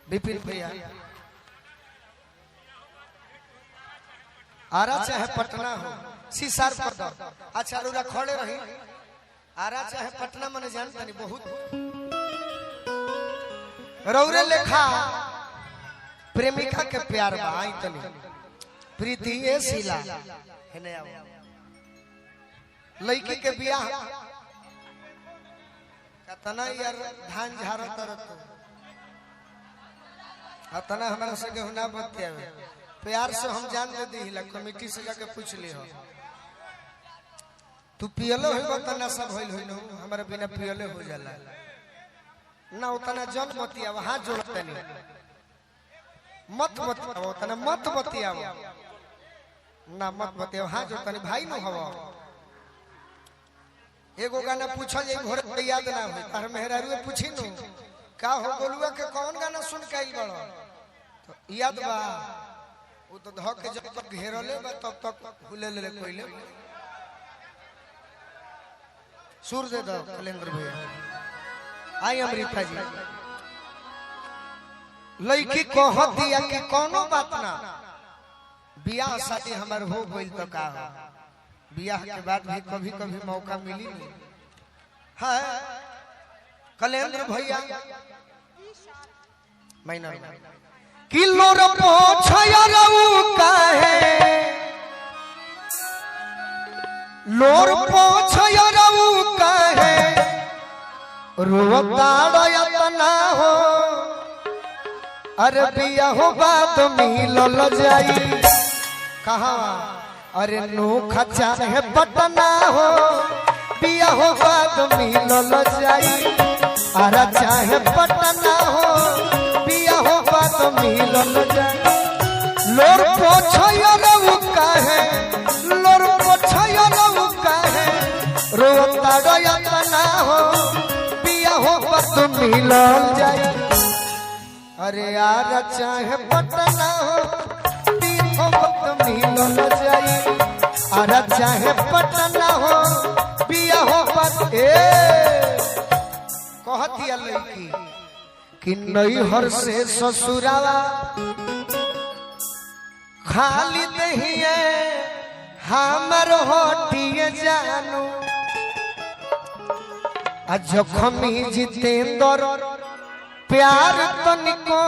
विपिन भैया आरा चाहे पटना हो सीसार पर दो अच्छा रूरा खड़े रही आरा चाहे पटना मने जानता नहीं बहुत रौरे लेखा प्रेमिका के प्यार बा आई तनी प्रीति ए शीला हेने आओ लड़की के बियाह कतना यार धान झारो तरत अतना हमरा से गेहुना बतियावे प्यार से हम जान ले दी कमिटी से जाके पूछ ली हो तू पियलो हो त नशा भइल होई न हमरा बिना पियले हो जाला ना उतना जन बतियाव हाथ जोड़ते नहीं मत बतियाव उतना मत बतियाव ना मत बतियाव हाथ जोड़ते नहीं भाई न हवा एगो गाना पूछल जे घोर याद ना होई पर मेहरारू पूछी नु का हो गोलुआ के कौन गाना सुन के आइल बड़ो तो याद बा वो तो धक के जब तक घेरले बा तब तक भूले ले कोइले सुर दे दो कलेंद्र भैया आई अमृता जी लड़की कह दिया कि कोनो बात ना बियाह शादी हमार हो गइल तो का हो बियाह के बाद भी कभी कभी मौका मिली नहीं है कलेंद्र भैया महीना किलो रपो छयरऊ काहे लोर पो छयरऊ काहे रोताड़ यतना हो अरे बिया हो बात मिलल जाई कहाँ अरे नोखा चाहे पटना हो बिया हो बात मिलल जाई अरे चाहे पटना हो बिया हो बात मिलल जाई लोर पोछयरऊ काहे लोर पोछयरऊ काहे रोताड़ यतना हो बिया हो बात मिलल जाई अरे यार चाहे पटना हो बिया हो बात मिलल जाई अरे चाहे पटना हो बिया हो बात कहती लड़की कि नैहर से ससुरावा खाली नहीं है हमर होटिए जानू जखमी जितेंद्र प्यार तनिको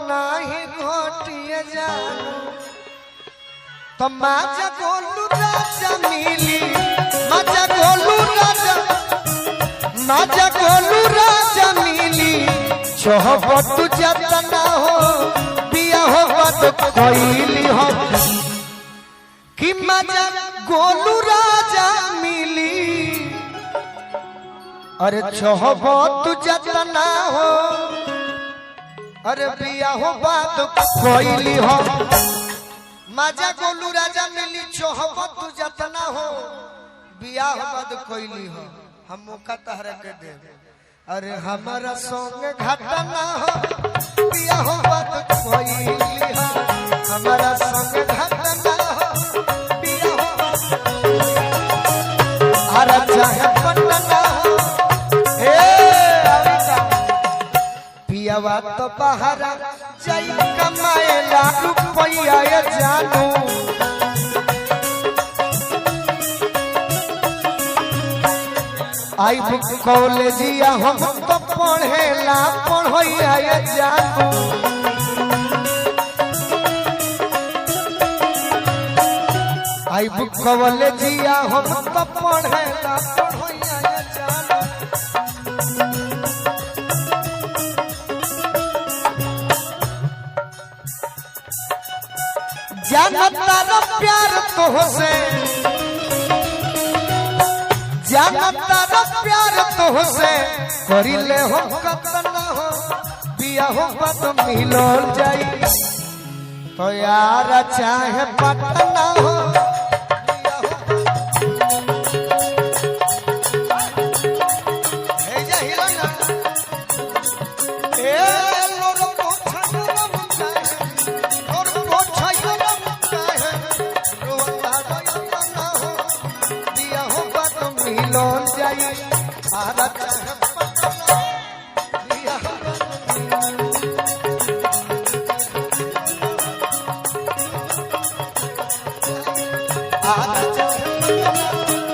नाही घोटिए जानू तो माजा गोलू राजा मिली माजा गोलू राजा मिली चौहबत जतना हो बिया हो बात कोइली हो कि माजा गोलू राजा मिली अरे चौहबत जतना हो अरे बिया हो बात कोइली हो माजा गोलू राजा मिली चौहबत जतना हो बियाह बाद कोइली हो हम मौका तहरा के दे अरे हमारा संग घटना हो बियाह बाद कोइली हो हमारा संग घटना हो बियाह अरे चाहे पटना हो ए अविता पियावा तो बहारा जाई कमाएला रुपया जानू आई बुक कॉलेजिया हम तो पढ़ेला पढ़ैया जानू आई बुक कॉलेजिया हम तो पढ़ेला पढ़ैया जानू जानता रो प्यार तो से जानता रो प्यार तो से करिले हो कतना हो बिया हो बात मिलल जाई तो यार चाहे पटना हो बिया हो हे जा हिलो ना ए लोर पोछरम काहे लोर पोछरम काहे रोता ना हो बिया हो बात मिलल जाई आरा चाहे पटना आरा चाहे